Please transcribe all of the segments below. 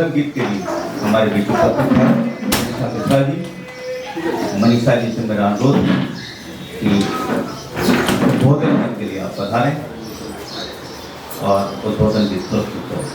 उद्बोधन गीत के लिए हमारे बीच उपस्थित हैं मनीषा मिश्रा जी। मनीषा जी से मेरा अनुरोध है कि उद्बोधन के लिए आप पधारें और उद्बोधन गीत प्रस्तुत करें।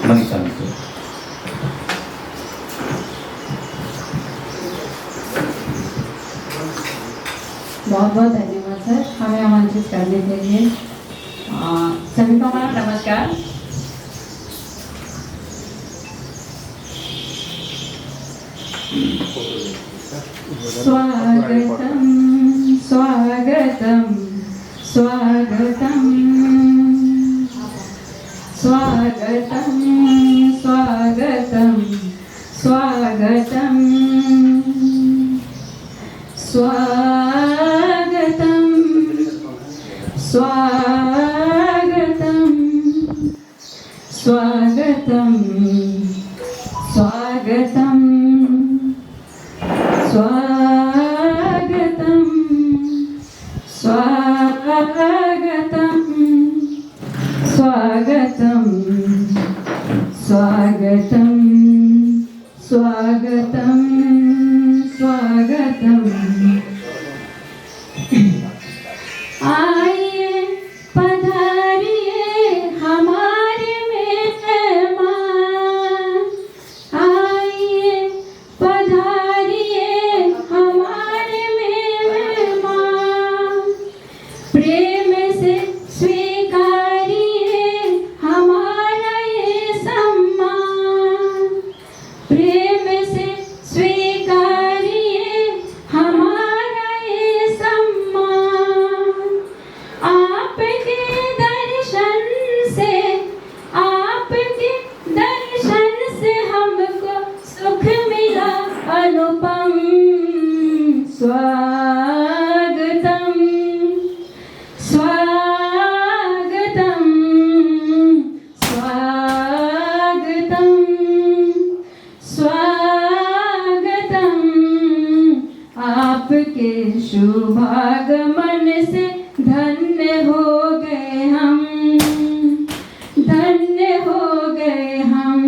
मनीषा मिश्रा। बहुत बहुत धन्यवाद सर हमें आमंत्रित करने के लिए। सभी को हमारा नमस्कार। स्वागतम स्वागतम स्वागतम स्वागतम स्वागतम स्वागतम स्वागतम स्वागतम स्वागतम स्वागतम स्वागतम स्वागतम स्वागतम स्वागतम स्वागतम स्वागतम। आइए पधारिए हमारे मेहमान, आइए पधारिए हमारे मेहमान, प्रेम से स्वीकारिए हमारा ये सम्मान, प्रेम से स्वीकारिए हमारा ये सम्मान। आपके दर्शन से हमको सुख मिला अनुपम। स्वागतम स्वागतम स्वागतम स्वागतम। आपके शुभागमन से धन्य हो गए हम, धन्य हो गए हम।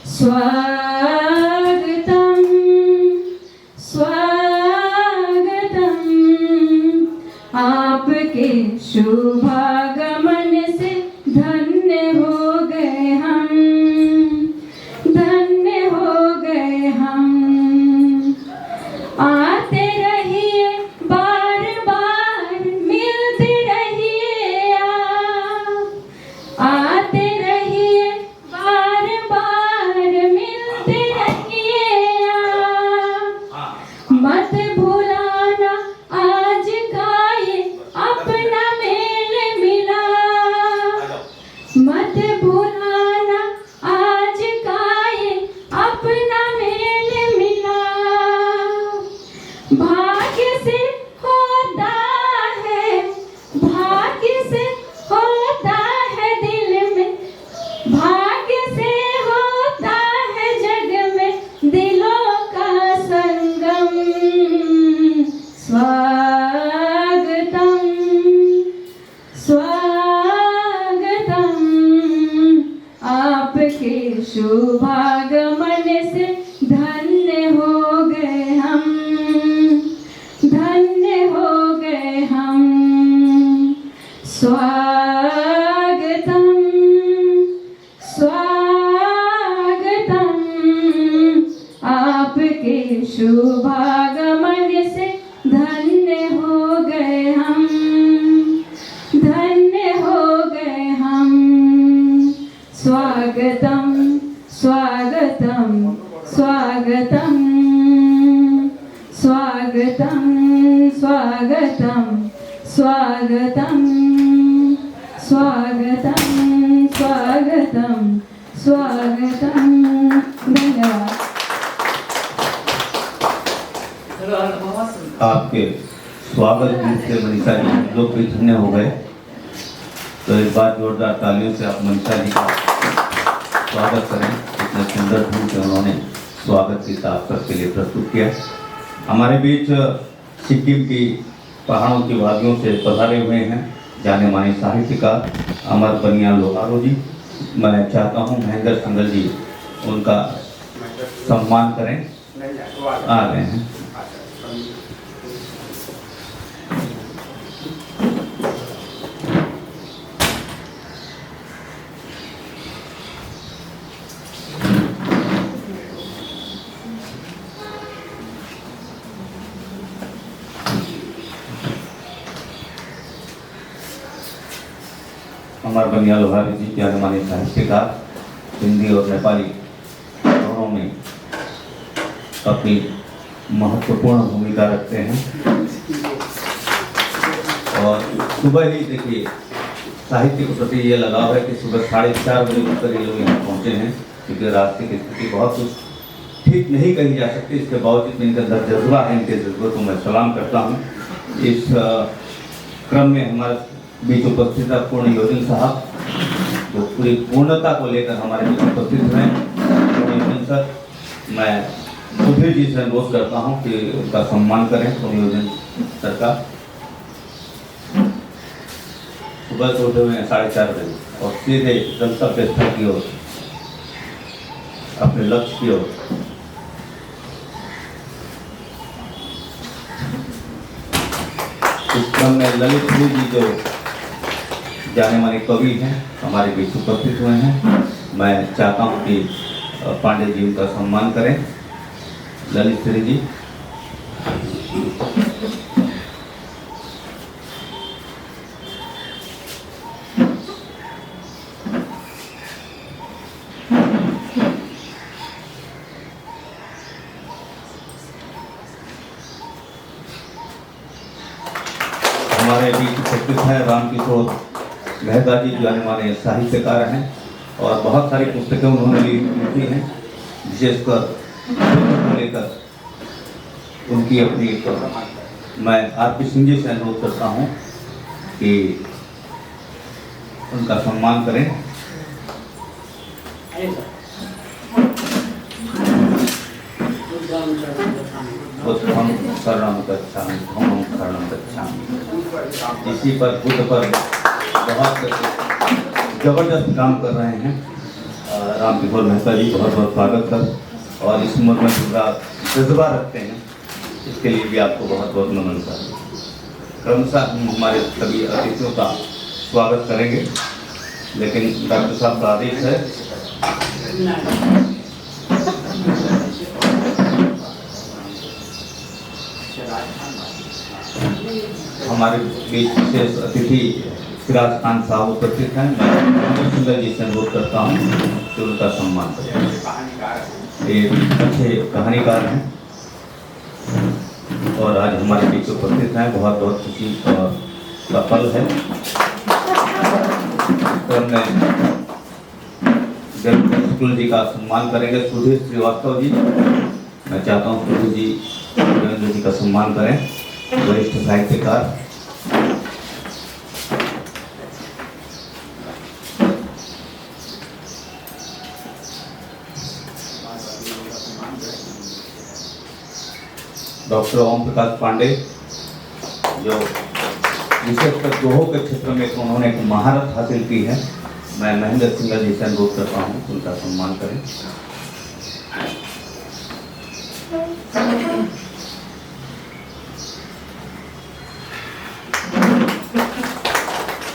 स्वागतम स्वागतम। आपके शुभागमन से धन्य हो गए हम, धन्य हो गए हम। आते रहिए बार बार मिलते रहिए आप, आते रहिए बार बार मिलते रहिए आप। मत भुलाना आज का ये अपना मेल मिला, मत भुलाना आज का ये अपना मेल मिला। भाग्य से होता है, भाग्य से होता है दिल में, भाग्य से होता है जग में दिलों का संगम। स्वागतम स्वागतम। आपके शुभागमन से धन्य हो गए हम, धन्य हो गए हम। स्वागतम स्वागतम। आपके शुभागमन से धन्य हो गए हम, धन्य हो गए हम। स्वागतम स्वागतम स्वागतम स्वागतम स्वागतम स्वागतम स्वागतम स्वागतम स्वागतम। धन्यवाद। आपके स्वागत गीत से मनीषा जी लोग भी धन्य हो गए। तो एक बार जोरदार तालियों से आप मनीषा जी का स्वागत करें। इतने सुंदर ढंग से उन्होंने स्वागत गीत आप सबके लिए प्रस्तुत किया। हमारे बीच सिक्किम की पहाड़ों की वादियों से पधारे हुए हैं जाने माने साहित्यकार अमर बनिया लोहारो जी। मैं चाहता हूँ महेंद्र सिंगल जी उनका सम्मान करें। आ रहे हैं। हमारे बनियाल भाभी जी जाने माने साहित्यकार, हिंदी और नेपाली दोनों में अपनी महत्वपूर्ण भूमिका रखते हैं। और सुबह ही देखिए साहित्य के प्रति ये लगाव है कि सुबह 4:30 बजे उठकर ये लोग यहाँ पहुँचे हैं, क्योंकि रास्ते की स्थिति बहुत ठीक नहीं कही जा सकती। इसके बावजूद इनके अंदर जज्बा है, इनके जज्बे को मैं सलाम करता हूँ। इस क्रम में हमारे बीच उपस्थित है पूर्ण योजन साहब, जो पूरी पूर्णता को लेकर हमारे बीच उपस्थित हैं। पूर्ण योजन सर, मैं सुधीर जी से अनुरोध करता हूँ कि उनका सम्मान करें। पूर्ण योजन सर का सुबह से उठे हुए हैं 4:30 बजे और सीधे गंतव्य स्थल की ओर, अपने लक्ष्य की ओर। इस क्रम में ललित जी जो जाने माने कवि हैं हमारे बीच उपस्थित हुए हैं। मैं चाहता हूं कि पांडे जी उनका सम्मान करें। ललित जी हमारे बीच उपस्थित है रामकिशोर मेहता जी, जाने माने साहित्यकार हैं और बहुत सारी पुस्तकें उन्होंने लिखी हैं, विशेषकर को लेकर उनकी अपनी। मैं आरपी सिंह जी से अनुरोध करता हूं कि उनका सम्मान करें। शरणं गच्छामि, धम्मं शरणं गच्छामि। इसी पर बुद्ध पर बहुत जबरदस्त काम कर रहे हैं रामकिशोर मेहता जी, बहुत बहुत स्वागत कर। और इस उम्र में पूरा जज्बा रखते हैं, इसके लिए भी आपको बहुत बहुत नमन कर। क्रमशः हम हमारे सभी अतिथियों का स्वागत करेंगे, लेकिन डॉक्टर साहब का आदेश है। हमारे बीच विशेष अतिथि सिराज खान साहब उपस्थित हैं। मैं सुंदर जी से अनुरोध करता हूँ कि उनका सम्मान करें। ये अच्छे कहानीकार हैं और आज हमारे बीच उपस्थित हैं। बहुत बहुत खुशी का पल है। तो मैं शुक्ल जी का सम्मान करेंगे। सुधीर श्रीवास्तव जी, मैं चाहता हूँ सुधीर जी देवेंद्र जी का सम्मान करें, वरिष्ठ साहित्यकार। डॉक्टर ओम प्रकाश पांडे, जो विशेषकर दोहों के क्षेत्र में उन्होंने एक महारत हासिल की है। मैं महेंद्र सिंगल जी से अनुरोध करता हूँ उनका सम्मान करें।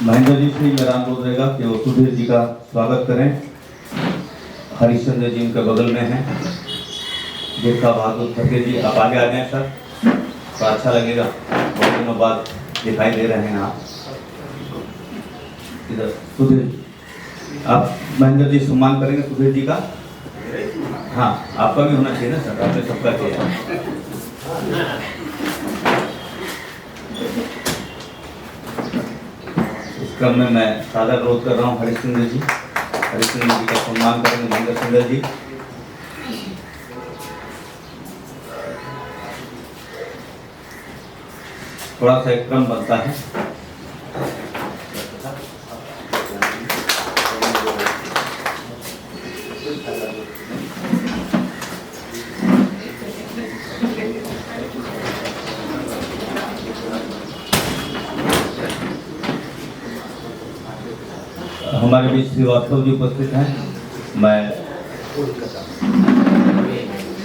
महेंद्र जी से मेरा अनुरोध रहेगा कि वो सुधीर जी का स्वागत करें। हरिश्चंद्र जी उनके बगल में हैं। देखा बहादुर फतेह जी, आप आगे आ जाएं सर, तो अच्छा लगेगा। बहुत दिनों बाद दिखाई दे रहे हैं आप। इधर सुधीर, आप महेंद्र जी सम्मान करेंगे सुधीर जी का। हाँ, आपका भी होना चाहिए ना सर, आपने सबका किया। इस क्रम में मैं सादर अनुरोध कर रहा हूँ हरिश्चंद्र जी का सम्मान करेंगे महेंद्र सिंगल जी। थोड़ा सा एक क्रम बनता है। हमारे हमारे बीच श्रीवास्तव जी उपस्थित हैं। मैं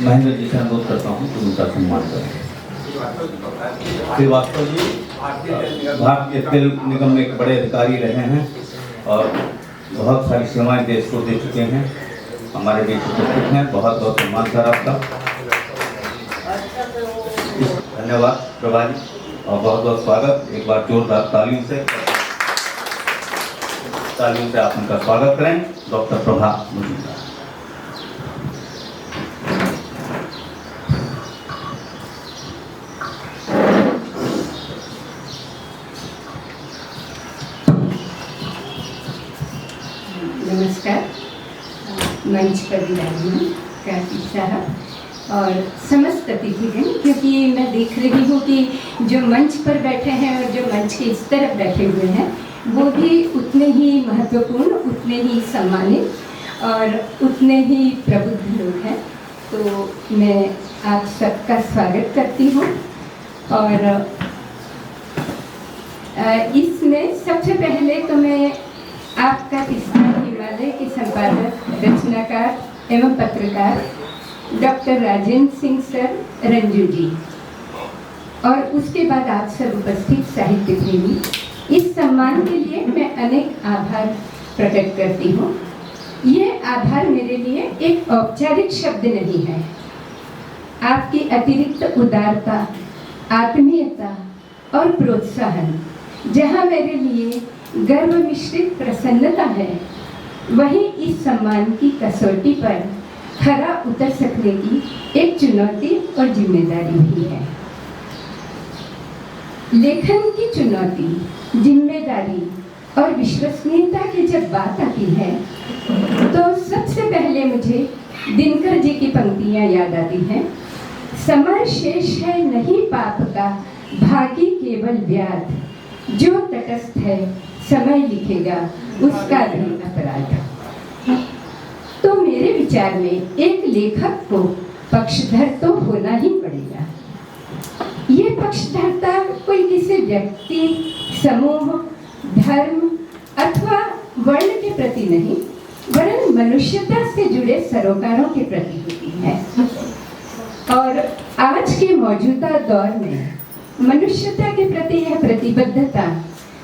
महेंद्र जी से अनुरोध करता हूँ कि उनका सम्मान करें। श्रीवास्तव जी भारतीय तेल निगम में एक बड़े अधिकारी रहे हैं और बहुत सारी सेवाएं देश को दे चुके हैं। हमारे बीच उपस्थित हैं। बहुत बहुत सम्मान सर आपका। धन्यवाद प्रभा जी और बहुत बहुत स्वागत। एक बार जोरदार तालियों से आप उनका स्वागत करें। डॉक्टर प्रभा मुजुमदार। नमस्कार। मंच पर विराजमान कार्तिक साहब और समस्त अतिथिगण, क्योंकि मैं देख रही हूँ कि जो मंच पर बैठे हैं और जो मंच के इस तरफ बैठे हुए हैं वो भी उतने ही महत्वपूर्ण, उतने ही सम्मानित और उतने ही प्रबुद्ध लोग हैं। तो मैं आप सबका स्वागत करती हूँ। और इसमें सबसे पहले तो मैं आपका किसान हिमालय के संपादक, रचनाकार एवं पत्रकार डॉक्टर राजेंद्र सिंह सर रंजू जी और उसके बाद आप सब उपस्थित साहित्य प्रेमी, इस सम्मान के लिए मैं अनेक आभार प्रकट करती हूँ। ये आभार मेरे लिए एक औपचारिक शब्द नहीं है। आपकी अतिरिक्त उदारता, आत्मीयता और प्रोत्साहन जहाँ मेरे लिए गर्व मिश्रित प्रसन्नता है, वहीं इस सम्मान की कसौटी पर खरा उतर सकने की एक चुनौती और जिम्मेदारी भी है। लेखन की चुनौती, जिम्मेदारी और विश्वसनीयता की जब बात आती है तो सबसे पहले मुझे दिनकर जी की पंक्तियां याद आती हैं। समर शेष है नहीं पाप का, भागी केवल व्याध, जो तटस्थ है समय लिखेगा उसका भी अपराध। तो मेरे विचार में एक लेखक को पक्षधर तो होना ही पड़ेगा। ये पक्षधरता कोई किसी व्यक्ति, समूह, धर्म अथवा वर्ण के प्रति नहीं, वरन मनुष्यता से जुड़े सरोकारों के प्रति होती है। और आज के मौजूदा दौर में मनुष्यता के प्रति यह प्रतिबद्धता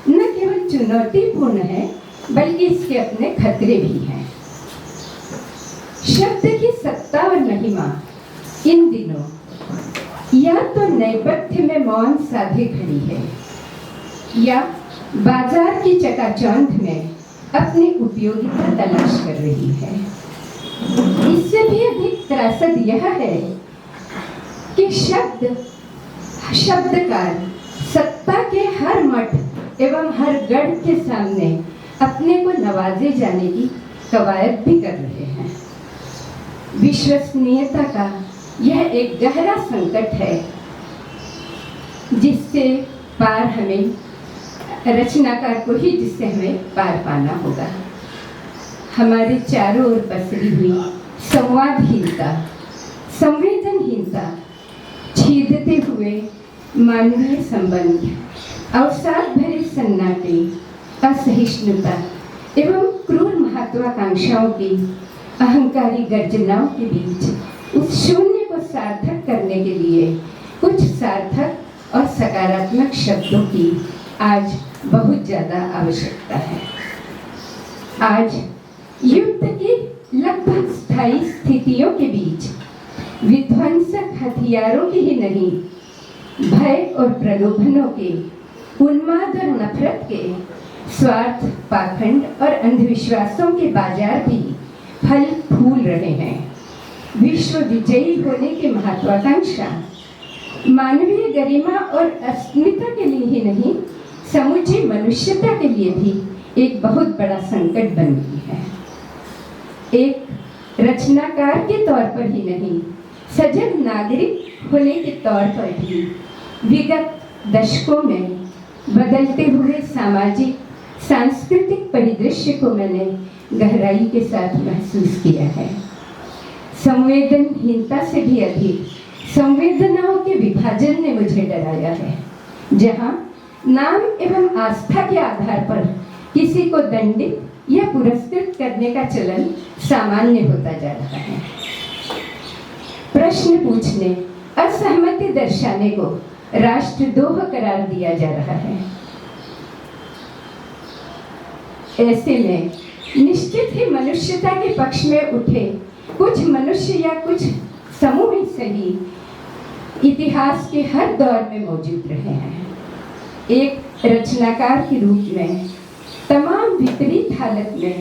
न केवल चुनौतीपूर्ण है बल्कि इसके अपने खतरे भी हैं। शब्द की सत्ता और महिमा इन दिनों या तो नैपथ्य में मौन साधे खड़ी है या बाजार की चकाचौंध में अपनी उपयोगिता तलाश कर रही है। इससे भी अधिक त्रासद यह है कि शब्दकार सत्ता के हर मठ एवं हर गढ़ के सामने अपने को नवाजे जाने की कवायद भी कर रहे हैं। विश्वसनीयता का यह एक गहरा संकट है जिससे पार हमें, रचनाकार को ही जिससे हमें पार पाना होगा। हमारे चारों ओर पसरी हुई संवादहीनता, संवेदनहीनता, छीदते हुए मानवीय संबंध, अवसाद भरे सन्नाटे, असहिष्णुता एवं क्रूर महत्वाकांक्षाओं की अहंकारी गर्जनाओं के बीच उस शून्य को सार्थक करने के लिए कुछ सार्थक और सकारात्मक शब्दों की आज बहुत ज़्यादा आवश्यकता है। आज युद्ध की लगभग स्थायी स्थितियों के बीच विध्वंसक हथियारों की ही नहीं, भय और प्रलोभनों के, उन्माद और नफरत के, स्वार्थ, पाखंड और अंधविश्वासों के बाजार भी फल फूल रहे हैं। विश्व विजयी होने की महत्वाकांक्षा मानवीय गरिमा और अस्मिता के लिए ही नहीं, समूची मनुष्यता के लिए भी एक बहुत बड़ा संकट बन गई है। एक रचनाकार के तौर पर ही नहीं, सजग नागरिक होने के तौर पर भी विगत दशकों में बदलते हुए सामाजिक सांस्कृतिक परिदृश्य को मैंने गहराई के साथ महसूस किया है। संवेदनहीनता से भी अधिक संवेदनाओं के विभाजन ने मुझे डराया है, जहां नाम एवं आस्था के आधार पर किसी को दंडित यह पुरस्कृत करने का चलन सामान्य होता जा रहा है। प्रश्न पूछने, असहमति दर्शाने को राष्ट्रद्रोह करार दिया जा रहा है। ऐसे में निश्चित ही मनुष्यता के पक्ष में उठे कुछ मनुष्य या कुछ समूह ही सही इतिहास के हर दौर में मौजूद रहे हैं। एक रचनाकार के रूप में तमाम विपरीत हालत में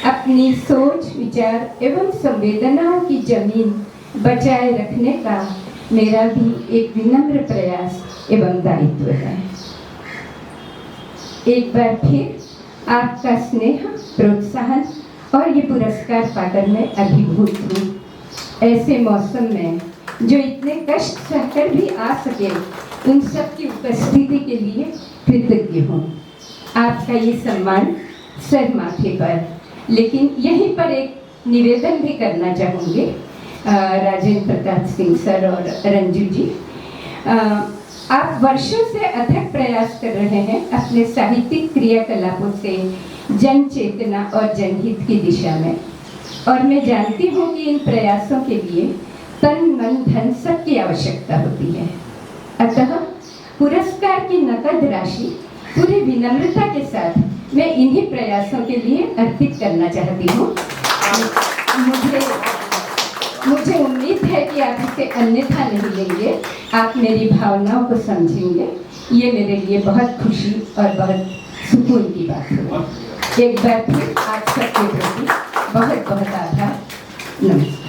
अपनी सोच, विचार एवं संवेदनाओं की जमीन बचाए रखने का मेरा भी एक विनम्र प्रयास एवं दायित्व है। एक बार फिर आपका स्नेह, प्रोत्साहन और ये पुरस्कार पाकर मैं अभिभूत हूँ। ऐसे मौसम में जो इतने कष्ट सहकर भी आ सके, उन सब की उपस्थिति के लिए कृतज्ञ हूँ। आपका ये सम्मान सर माथे पर, लेकिन यहीं पर एक निवेदन भी करना चाहूँगी राजेंद्र प्रताप सिंह सर और रंजू जी। आप वर्षों से अथक प्रयास कर रहे हैं अपने साहित्यिक क्रियाकलापों से जन चेतना और जनहित की दिशा में, और मैं जानती हूँ कि इन प्रयासों के लिए तन मन धन सब की आवश्यकता होती है। अतः पुरस्कार की नकद राशि पूरी विनम्रता के साथ मैं इन्हीं प्रयासों के लिए अर्पित करना चाहती हूँ। मुझे उम्मीद है कि आप इसे अन्यथा नहीं लेंगे, आप मेरी भावनाओं को समझेंगे। ये मेरे लिए बहुत खुशी और बहुत सुकून की बात है। एक बार फिर आप सबके प्रति बहुत बहुत आभार। नमस्कार।